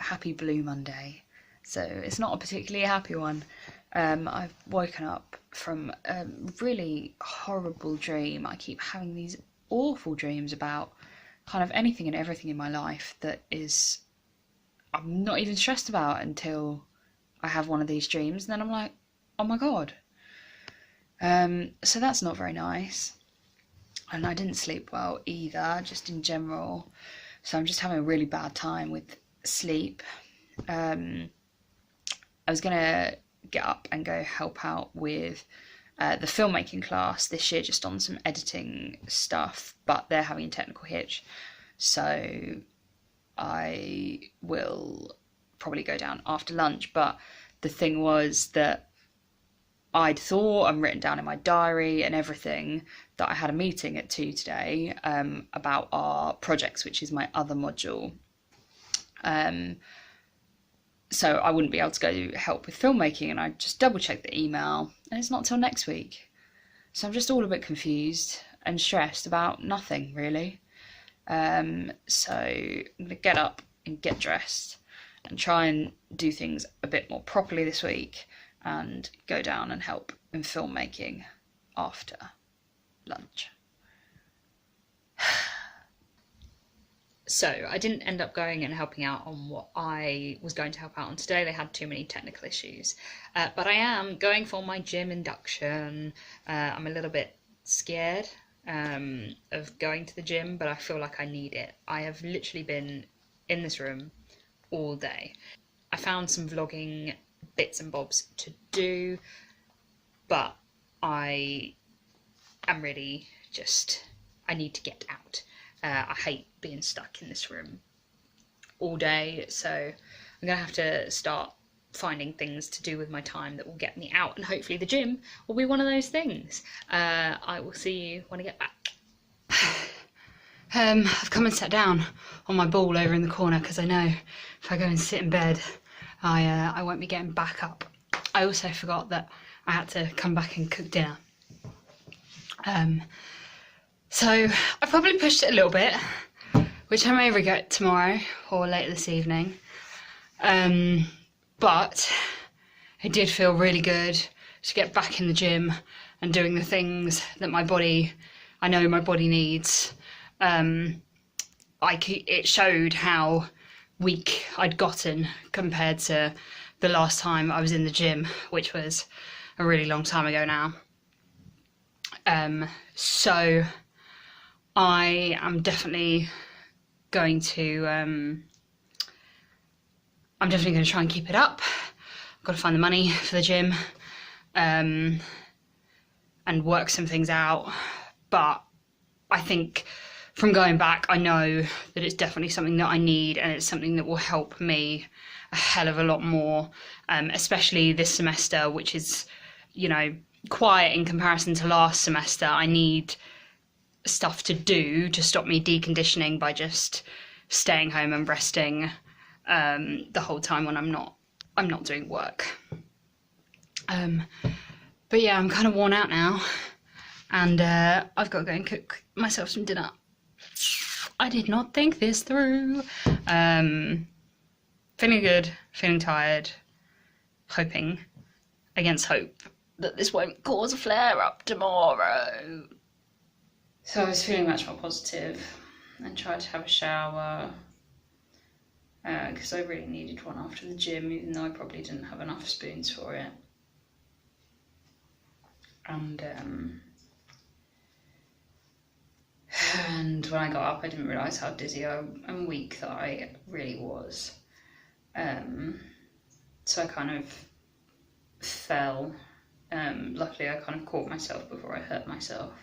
Happy Blue Monday, so it's not a particularly happy one. I've woken up from a really horrible dream. I keep having these awful dreams about kind of anything and everything in my life that is I'm not even stressed about until I have one of these dreams, and then I'm like, oh my god. So that's not very nice. And I didn't sleep well either, just in general. So I'm just having a really bad time with sleep. I was going to get up and go help out with the filmmaking class this year, just on some editing stuff, but they're having a technical hitch. So I will probably go down after lunch. But the thing was that I'd thought and written down in my diary and everything that I had a meeting at 2 today about our projects, which is my other module. So I wouldn't be able to go help with filmmaking, and I just double checked the email, and it's not till next week. So I'm just all a bit confused and stressed about nothing really. So I'm going to get up and get dressed and try and do things a bit more properly this week and go down and help in filmmaking after lunch. So I didn't end up going and helping out on what I was going to help out on today. They had too many technical issues. But I am going for my gym induction. I'm a little bit scared of going to the gym, but I feel like I need it. I have literally been in this room all day. I found some vlogging bits and bobs to do, but I am really just, I need to get out. I hate being stuck in this room all day, so I'm going to have to start finding things to do with my time that will get me out, and hopefully the gym will be one of those things. I will see you when I get back. I've come and sat down on my ball over in the corner because I know if I go and sit in bed I won't be getting back up. I also forgot that I had to come back and cook dinner. So I probably pushed it a little bit, which I may regret tomorrow or later this evening. But it did feel really good to get back in the gym and doing the things that I know my body needs. It showed how weak I'd gotten compared to the last time I was in the gym, which was a really long time ago now. So I am definitely going to try and keep it up. I've got to find the money for the gym and work some things out, but I think from going back I know that it's definitely something that I need, and it's something that will help me a hell of a lot more, especially this semester, which is, you know, quiet in comparison to last semester. I need stuff to do to stop me deconditioning by just staying home and resting the whole time when I'm not doing work. But yeah, I'm kind of worn out now, and I've got to go and cook myself some dinner. I did not think this through. Feeling good, feeling tired, hoping against hope that this won't cause a flare-up tomorrow. So I was feeling much more positive and tried to have a shower because I really needed one after the gym, even though I probably didn't have enough spoons for it. And when I got up, I didn't realise how dizzy and weak that I really was. So I kind of fell. Luckily, I kind of caught myself before I hurt myself.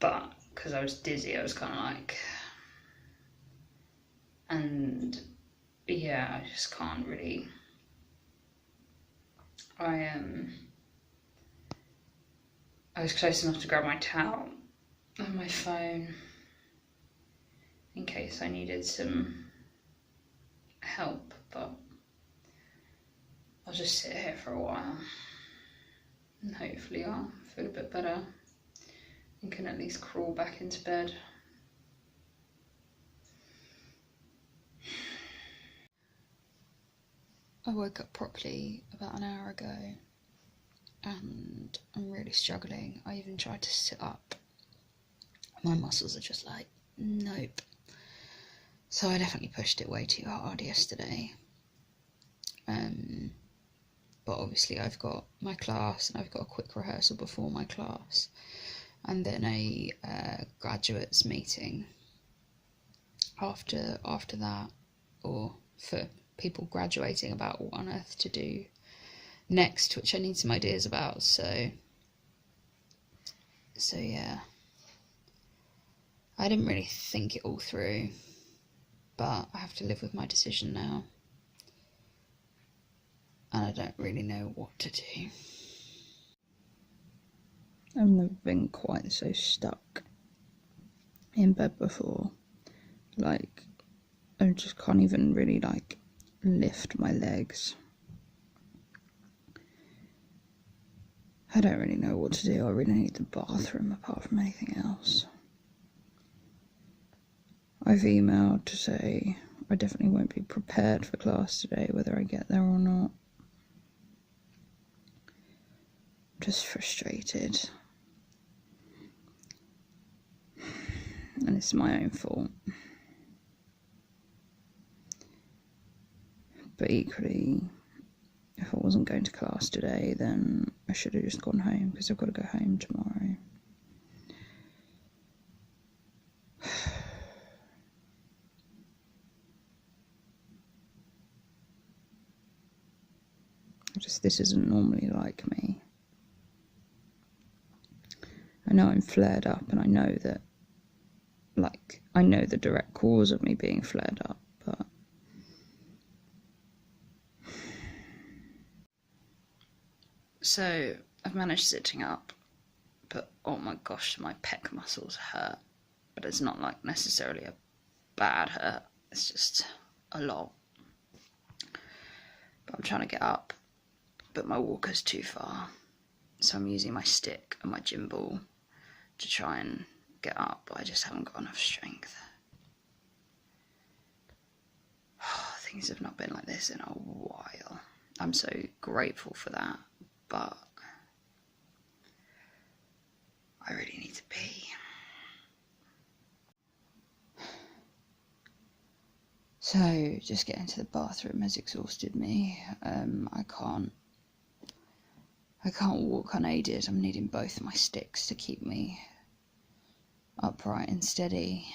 But because I was dizzy, I was kind of like, and yeah, I just can't really. I was close enough to grab my towel and my phone in case I needed some help, but I'll just sit here for a while and hopefully I'll feel a bit better and can at least crawl back into bed. I woke up properly about an hour ago and I'm really struggling. I even tried to sit up. My muscles are just like, nope. So I definitely pushed it way too hard yesterday. But obviously I've got my class and I've got a quick rehearsal before my class and then a graduates meeting after that, or for people graduating, about what on earth to do next, which I need some ideas about. So yeah, I didn't really think it all through, but I have to live with my decision now, and I don't really know what to do. I've never been quite so stuck in bed before. Like, I just can't even really, like, lift my legs. I don't really know what to do. I really need the bathroom apart from anything else. I've emailed to say I definitely won't be prepared for class today, whether I get there or not. I'm just frustrated. And it's my own fault. But equally, if I wasn't going to class today, then I should have just gone home, because I've got to go home tomorrow. This isn't normally like me. I know I'm flared up, and I know that, like, I know the direct cause of me being flared up, but so I've managed sitting up, but oh my gosh, my pec muscles hurt. But it's not like necessarily a bad hurt, it's just a lot. But I'm trying to get up, but my walker's too far, so I'm using my stick and my gym ball to try and get up, but I just haven't got enough strength. Things have not been like this in a while. I'm so grateful for that, but I really need to pee. So just getting to the bathroom has exhausted me. I can't walk unaided. I'm needing both my sticks to keep me upright and steady.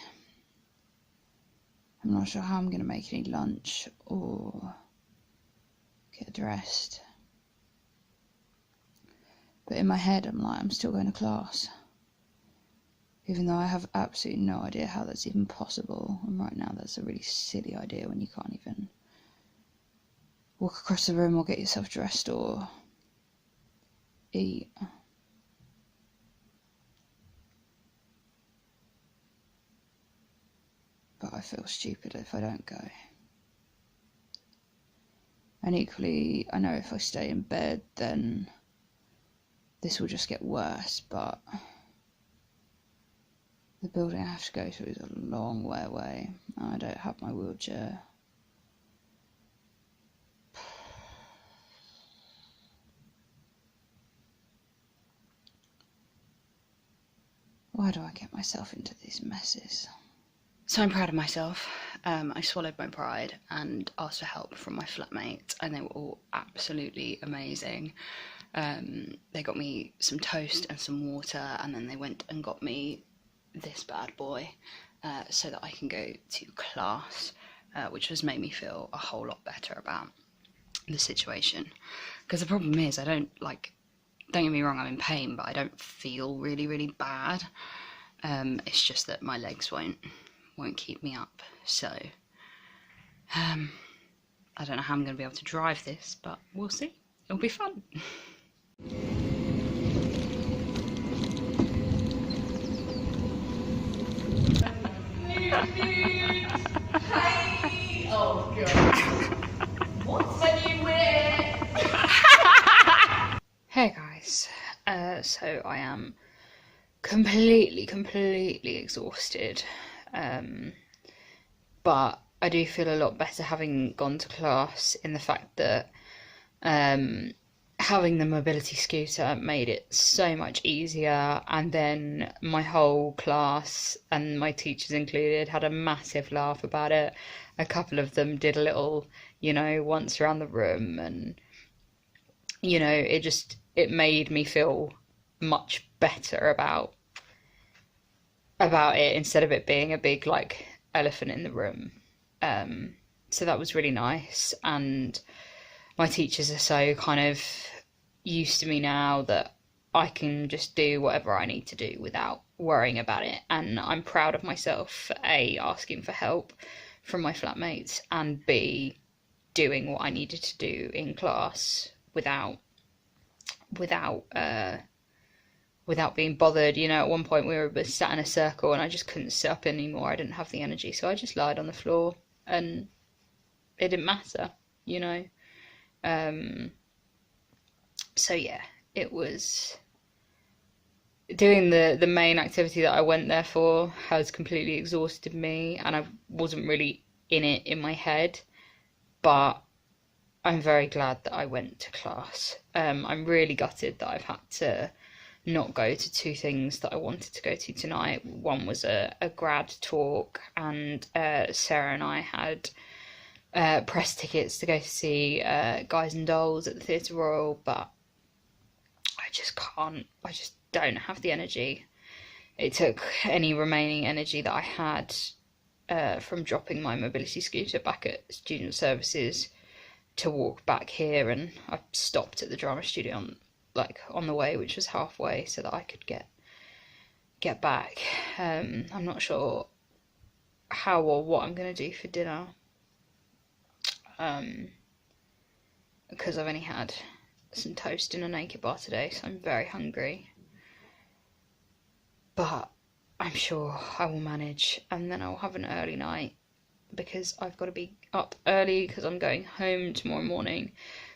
I'm not sure how I'm going to make any lunch or get dressed. But in my head, I'm like, I'm still going to class. Even though I have absolutely no idea how that's even possible. And right now, that's a really silly idea when you can't even walk across the room or get yourself dressed or eat. But I feel stupid if I don't go. And equally, I know if I stay in bed, then this will just get worse, but the building I have to go to is a long way away. I don't have my wheelchair. Why do I get myself into these messes? So I'm proud of myself. I swallowed my pride and asked for help from my flatmates, and they were all absolutely amazing. They got me some toast and some water, and then they went and got me this bad boy so that I can go to class, which has made me feel a whole lot better about the situation. Because the problem is, don't get me wrong, I'm in pain, but I don't feel really, really bad. It's just that my legs won't keep me up. So I don't know how I'm going to be able to drive this, but we'll see. It'll be fun. Hi! Oh god. What's anywhere? Hey guys, so I am completely exhausted, but I do feel a lot better having gone to class, in the fact that having the mobility scooter made it so much easier, and then my whole class, and my teachers included, had a massive laugh about it. A couple of them did a little, once around the room, and it made me feel much better about it, instead of it being a big like elephant in the room. So that was really nice, and my teachers are so kind of used to me now that I can just do whatever I need to do without worrying about it, and I'm proud of myself for A, asking for help from my flatmates, and B, doing what I needed to do in class without being bothered. At one point we were sat in a circle and I just couldn't sit up anymore. I didn't have the energy, so I just lied on the floor, and it didn't matter. So yeah, it was doing the main activity that I went there for has completely exhausted me, and I wasn't really in it in my head, but I'm very glad that I went to class. I'm really gutted that I've had to not go to two things that I wanted to go to tonight. One was a grad talk, and Sarah and I had press tickets to go to see Guys and Dolls at the Theatre Royal, but I just can't. I just don't have the energy. It took any remaining energy that I had from dropping my mobility scooter back at Student Services to walk back here, and I stopped at the drama studio on the way, which was halfway, so that I could get back. I'm not sure how or what I'm going to do for dinner, because I've only had some toast in a naked bar today, so I'm very hungry. But I'm sure I will manage, and then I'll have an early night, because I've got to be up early, because I'm going home tomorrow morning,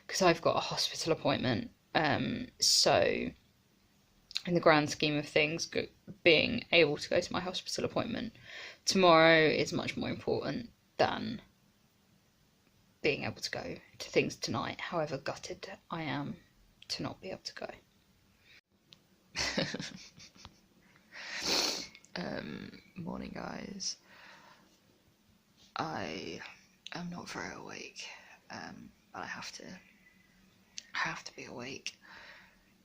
because I've got a hospital appointment. So in the grand scheme of things, being able to go to my hospital appointment tomorrow is much more important than being able to go to things tonight, however gutted I am to not be able to go. Morning, guys. I am not very awake, but I have to be awake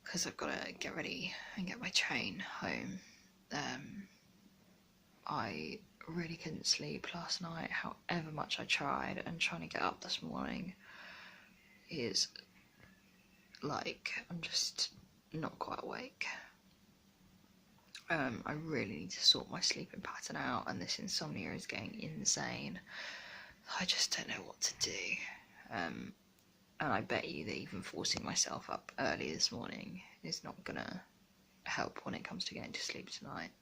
because I've got to get ready and get my train home. I really couldn't sleep last night, however much I tried, and trying to get up this morning is like, I'm just not quite awake. I really need to sort my sleeping pattern out, and this insomnia is getting insane. I just don't know what to do. And I bet you that even forcing myself up early this morning is not gonna help when it comes to getting to sleep tonight.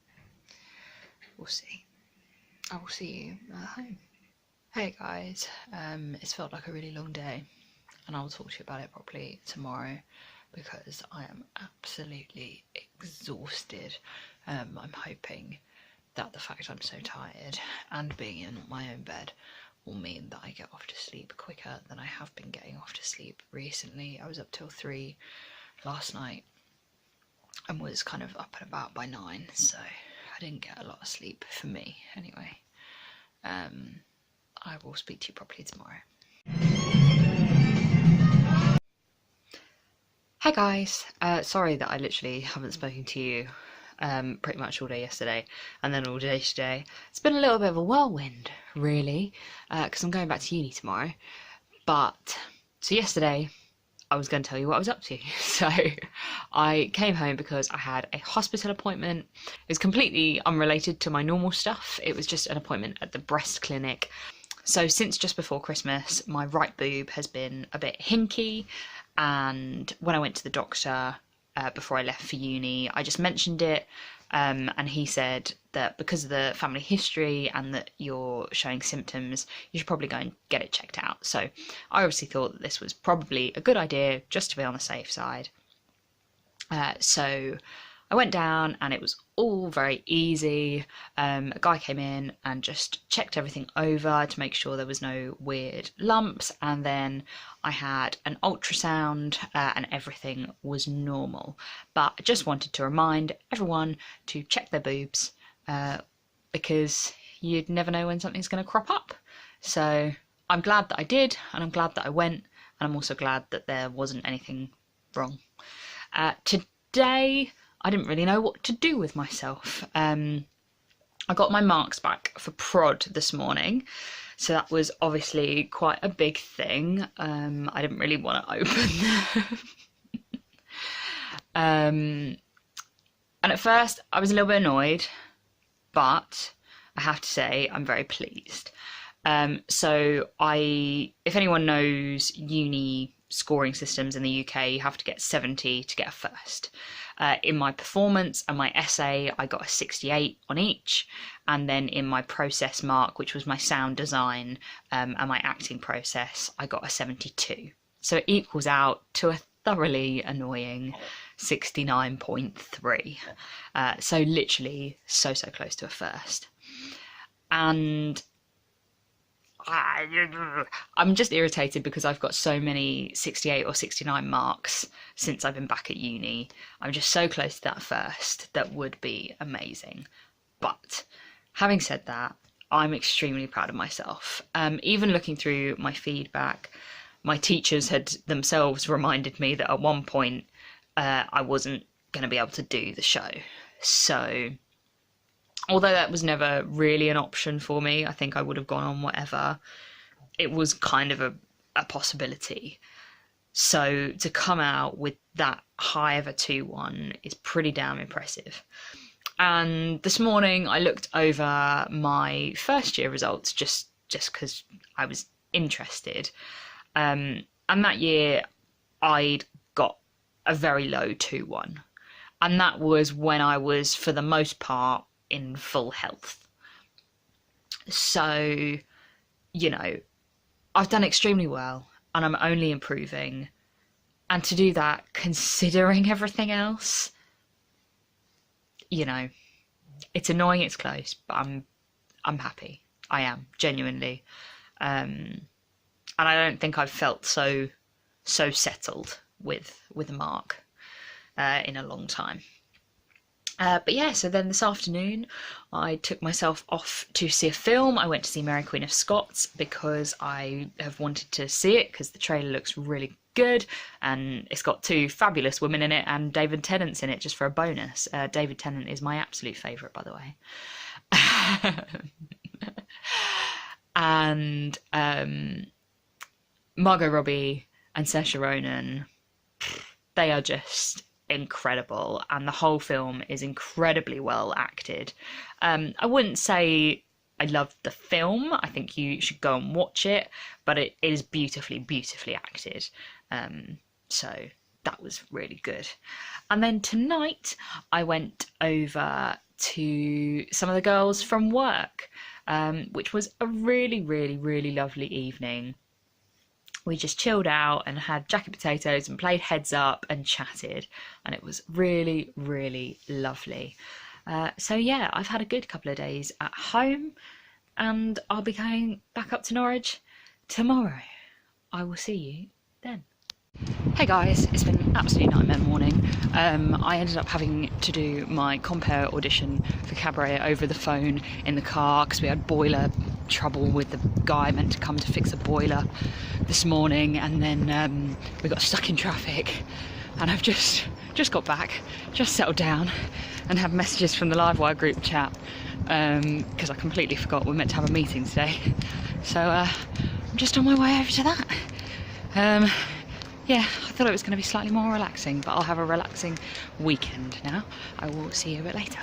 We'll see. I will see you at home. Hey guys, it's felt like a really long day, and I'll talk to you about it properly tomorrow, because I am absolutely exhausted. I'm hoping that the fact I'm so tired and being in my own bed will mean that I get off to sleep quicker than I have been getting off to sleep recently. I was up till 3 last night and was kind of up and about by 9, so I didn't get a lot of sleep, for me anyway. I will speak to you properly tomorrow. Hey guys, sorry that I literally haven't spoken to you pretty much all day yesterday and then all day today. It's been a little bit of a whirlwind, really, because I'm going back to uni tomorrow. But, so yesterday, I was going to tell you what I was up to. So, I came home because I had a hospital appointment. It was completely unrelated to my normal stuff. It was just an appointment at the breast clinic. So, since just before Christmas, my right boob has been a bit hinky. And when I went to the doctor before I left for uni, I just mentioned it, and he said that because of the family history and that you're showing symptoms, you should probably go and get it checked out. So I obviously thought that this was probably a good idea, just to be on the safe side. So I went down and it was all very easy. A guy came in and just checked everything over to make sure there was no weird lumps, and then I had an ultrasound and everything was normal. But I just wanted to remind everyone to check their boobs because you'd never know when something's going to crop up. So I'm glad that I did, and I'm glad that I went, and I'm also glad that there wasn't anything wrong. Today, I didn't really know what to do with myself. I got my marks back for prod this morning, so that was obviously quite a big thing. I didn't really want to open them. And at first, I was a little bit annoyed, but I have to say I'm very pleased. So if anyone knows uni scoring systems in the UK, you have to get 70 to get a first. In my performance and my essay, I got a 68 on each. And then in my process mark, which was my sound design and my acting process, I got a 72. So it equals out to a thoroughly annoying 69.3. So literally so close to a first. And I'm just irritated because I've got so many 68 or 69 marks since I've been back at uni. I'm just so close to that first. That would be amazing. But having said that, I'm extremely proud of myself. Even looking through my feedback, my teachers had themselves reminded me that at one point I wasn't going to be able to do the show. So although that was never really an option for me, I think I would have gone on whatever. It was kind of a possibility. So to come out with that high of a 2-1 is pretty damn impressive. And this morning I looked over my first year results just because I was interested. And that year I'd got a very low 2-1. And that was when I was, for the most part, in full health. So, you know, I've done extremely well and I'm only improving. And to do that, considering everything else, you know, it's annoying, it's close, but I'm happy. I am, genuinely. And I don't think I've felt so settled with a mark in a long time. But yeah, so then this afternoon I took myself off to see a film. I went to see Mary Queen of Scots because I have wanted to see it because the trailer looks really good and it's got 2 fabulous women in it and David Tennant's in it just for a bonus. David Tennant is my absolute favourite, by the way. And Margot Robbie and Saoirse Ronan, they are just incredible, and the whole film is incredibly well acted. I wouldn't say I loved the film. I think you should go and watch it, but it is beautifully acted. So that was really good. And then tonight I went over to some of the girls from work, which was a really lovely evening. We just chilled out and had jacket potatoes and played heads up and chatted, and it was really lovely. So yeah, I've had a good couple of days at home and I'll be going back up to Norwich tomorrow. I will see you then. Hey guys, it's been an absolute nightmare morning. I ended up having to do my compere audition for Cabaret over the phone in the car because we had boiler trouble with the guy meant to come to fix a boiler this morning, and then we got stuck in traffic, and I've just got back, just settled down and had messages from the Livewire group chat because I completely forgot we were meant to have a meeting today. So I'm just on my way over to that. Yeah, I thought it was going to be slightly more relaxing, but I'll have a relaxing weekend now. I will see you a bit later.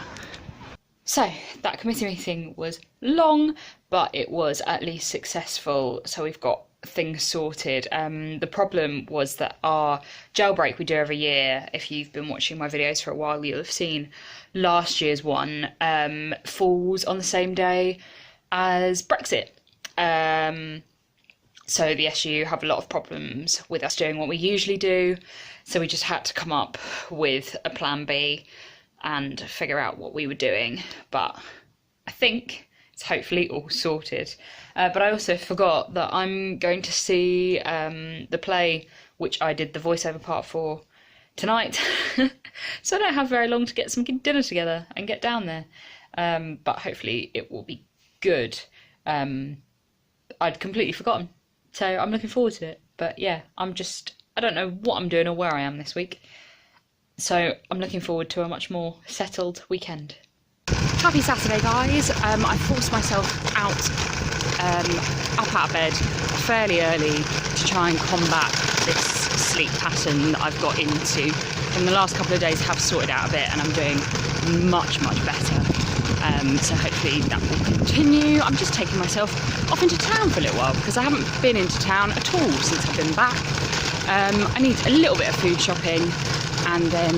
So, that committee meeting was long, but it was at least successful, so we've got things sorted. The problem was that our jailbreak we do every year, if you've been watching my videos for a while, you'll have seen last year's one falls on the same day as Brexit. So the SU have a lot of problems with us doing what we usually do, so we just had to come up with a plan B. and figure out what we were doing, but I think it's hopefully all sorted. But I also forgot that I'm going to see the play which I did the voiceover part for tonight, so I don't have very long to get some dinner together and get down there, but hopefully it will be good. I'd completely forgotten, so I'm looking forward to it. But yeah, I don't know what I'm doing or where I am this week, so I'm looking forward to a much more settled weekend. Happy Saturday, guys. I forced myself up out of bed fairly early to try and combat this sleep pattern that I've got into. In the last couple of days have sorted out a bit, and I'm doing much better. So hopefully that will continue. I'm just taking myself off into town for a little while because I haven't been into town at all since I've been back. I need a little bit of food shopping, and then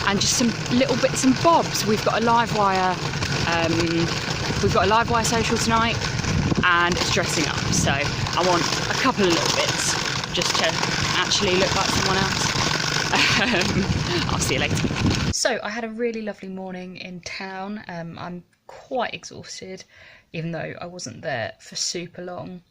and just some little bits and bobs. We've got a live wire social tonight, and it's dressing up, so I want a couple of little bits just to actually look like someone else. I'll see you later. So I had a really lovely morning in town. I'm quite exhausted, even though I wasn't there for super long.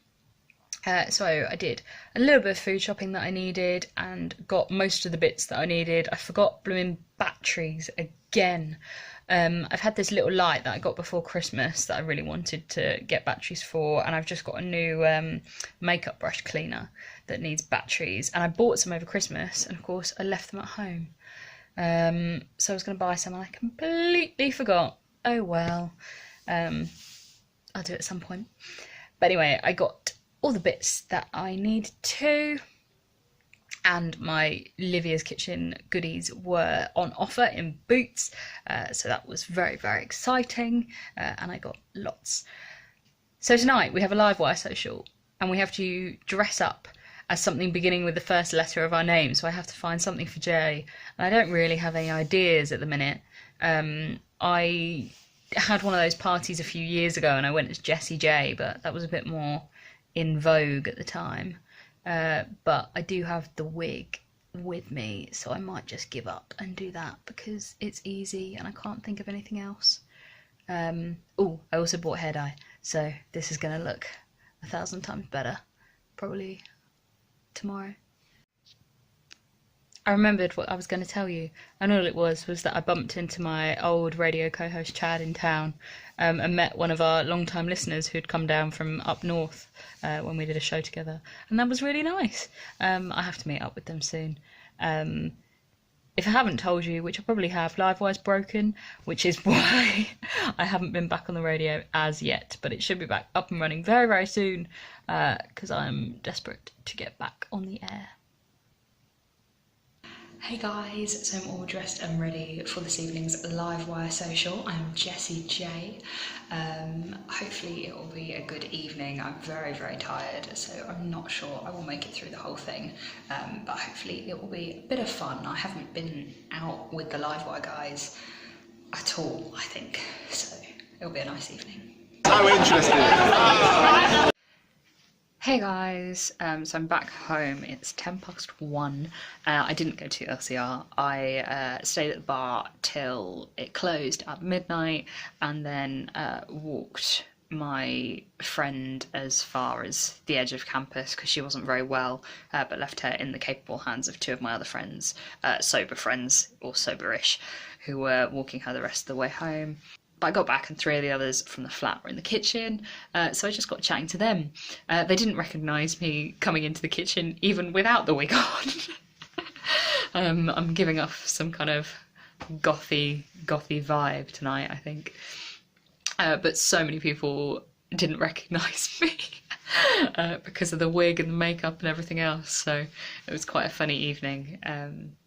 So I did a little bit of food shopping that I needed and got most of the bits that I needed. I forgot blooming batteries again. I've had this little light that I got before Christmas that I really wanted to get batteries for, and I've just got a new makeup brush cleaner that needs batteries, and I bought some over Christmas, and of course I left them at home. So I was going to buy some and I completely forgot. Oh well, I'll do it at some point. But anyway, I got all the bits that I needed to, and my Livia's Kitchen goodies were on offer in Boots, so that was very exciting, and I got lots. So tonight we have a live wire social, and we have to dress up as something beginning with the first letter of our name, so I have to find something for J, and I don't really have any ideas at the minute. I had one of those parties a few years ago and I went as Jessie J, but that was a bit more in vogue at the time. But I do have the wig with me, so I might just give up and do that because it's easy and I can't think of anything else. I also bought hair dye, so this is going to look 1,000 times better probably tomorrow. I remembered what I was going to tell you, and all it was that I bumped into my old radio co-host Chad in town, and met one of our long-time listeners who'd come down from up north when we did a show together, and that was really nice. I have to meet up with them soon. If I haven't told you, which I probably have, Livewire's broken, which is why I haven't been back on the radio as yet, but it should be back up and running very soon, because I'm desperate to get back on the air. Hey guys, so I'm all dressed and ready for this evening's Livewire social. I'm Jessie J. Hopefully it will be a good evening. I'm very tired, so I'm not sure I will make it through the whole thing, but hopefully it will be a bit of fun. I haven't been out with the Livewire guys at all, I think, so it'll be a nice evening. So interesting. Hey guys, so I'm back home. It's 1:10. I didn't go to LCR. I stayed at the bar till it closed at midnight, and then walked my friend as far as the edge of campus because she wasn't very well, but left her in the capable hands of two of my other friends, sober friends, or soberish, who were walking her the rest of the way home. But I got back and three of the others from the flat were in the kitchen, so I just got chatting to them. They didn't recognise me coming into the kitchen even without the wig on. I'm giving off some kind of gothy vibe tonight, I think. But so many people didn't recognise me because of the wig and the makeup and everything else, so it was quite a funny evening.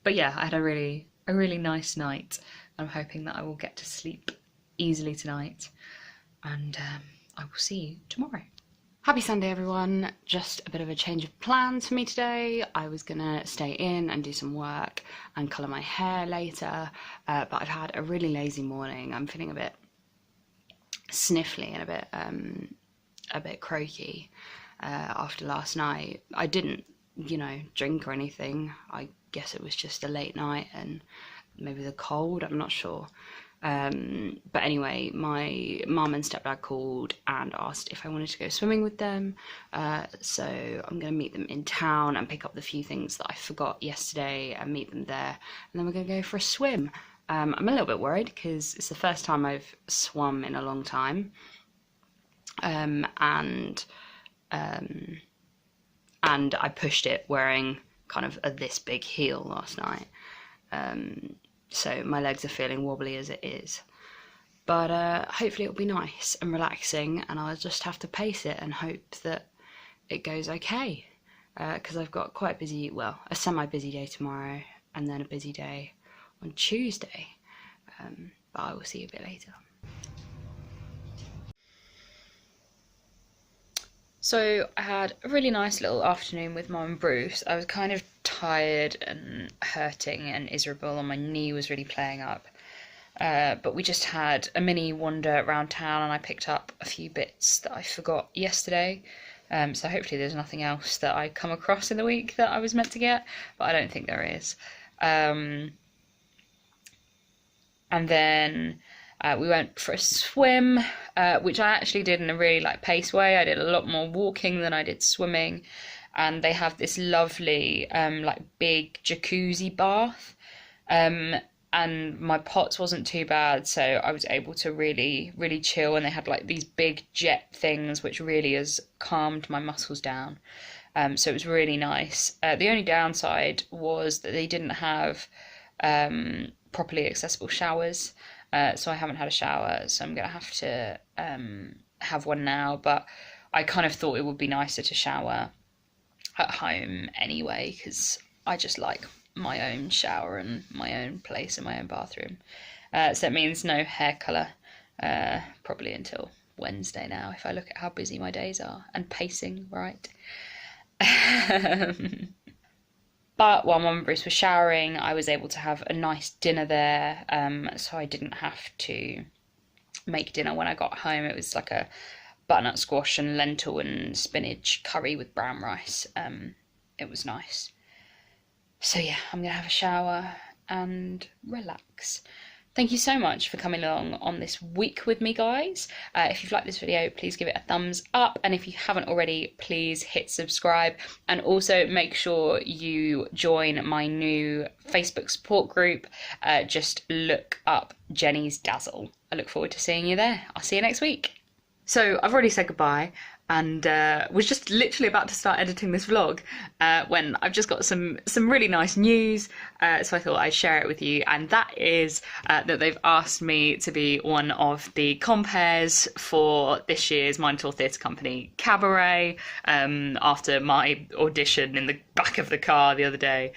But yeah, I had a really nice night. I'm hoping that I will get to sleep easily tonight, and I will see you tomorrow. Happy Sunday everyone. Just a bit of a change of plans for me today. I was gonna stay in and do some work and colour my hair later, but I've had a really lazy morning. I'm feeling a bit sniffly and a bit croaky after last night. I didn't, drink or anything. I guess it was just a late night, and maybe the cold, I'm not sure. But anyway, my mum and stepdad called and asked if I wanted to go swimming with them. So I'm going to meet them in town and pick up the few things that I forgot yesterday and meet them there. And then we're going to go for a swim. I'm a little bit worried because it's the first time I've swum in a long time. And I pushed it wearing kind of a this big heel last night. So my legs are feeling wobbly as it is. But hopefully it'll be nice and relaxing, and I'll just have to pace it and hope that it goes okay. Because I've got quite a semi-busy day tomorrow, and then a busy day on Tuesday. But I will see you a bit later. So I had a really nice little afternoon with Mum and Bruce. I was kind of tired and hurting and miserable, and my knee was really playing up. But we just had a mini wander around town, and I picked up a few bits that I forgot yesterday. So hopefully there's nothing else that I come across in the week that I was meant to get, but I don't think there is. And then we went for a swim, which I actually did in a really pace way. I did a lot more walking than I did swimming, and they have this lovely big jacuzzi bath, and my POTS wasn't too bad, so I was able to really chill, and they had these big jet things which really has calmed my muscles down. So it was really nice. The only downside was that they didn't have properly accessible showers. So I haven't had a shower, so I'm going to have to have one now. But I kind of thought it would be nicer to shower at home anyway, because I just like my own shower and my own place and my own bathroom. So it means no hair colour, probably until Wednesday now, if I look at how busy my days are and pacing right. But while Mum and Bruce were showering, I was able to have a nice dinner there, so I didn't have to make dinner when I got home. It was like a butternut squash and lentil and spinach curry with brown rice. It was nice. So yeah, I'm going to have a shower and relax. Thank you so much for coming along on this week with me, guys. If you've liked this video, please give it a thumbs up. And if you haven't already, please hit subscribe. And also make sure you join my new Facebook support group. Just look up Jenni's Dazzle. I look forward to seeing you there. I'll see you next week. So I've already said goodbye, and was just literally about to start editing this vlog when I've just got some really nice news, so I thought I'd share it with you, and that is that they've asked me to be one of the compares for this year's Minotaur Theatre Company Cabaret, after my audition in the back of the car the other day.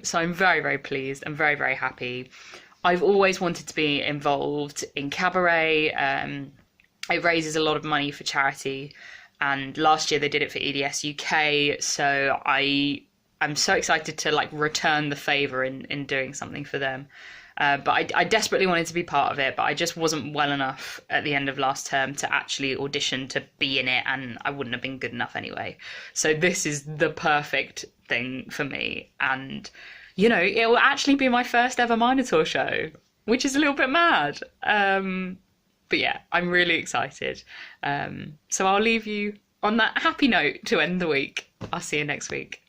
So I'm very pleased. I'm very happy. I've always wanted to be involved in cabaret. It raises a lot of money for charity, and last year they did it for EDS UK, so I'm so excited to return the favour in doing something for them. But I desperately wanted to be part of it, but I just wasn't well enough at the end of last term to actually audition to be in it, and I wouldn't have been good enough anyway. So this is the perfect thing for me, and it will actually be my first ever Minotaur show, which is a little bit mad. But yeah, I'm really excited. So I'll leave you on that happy note to end the week. I'll see you next week.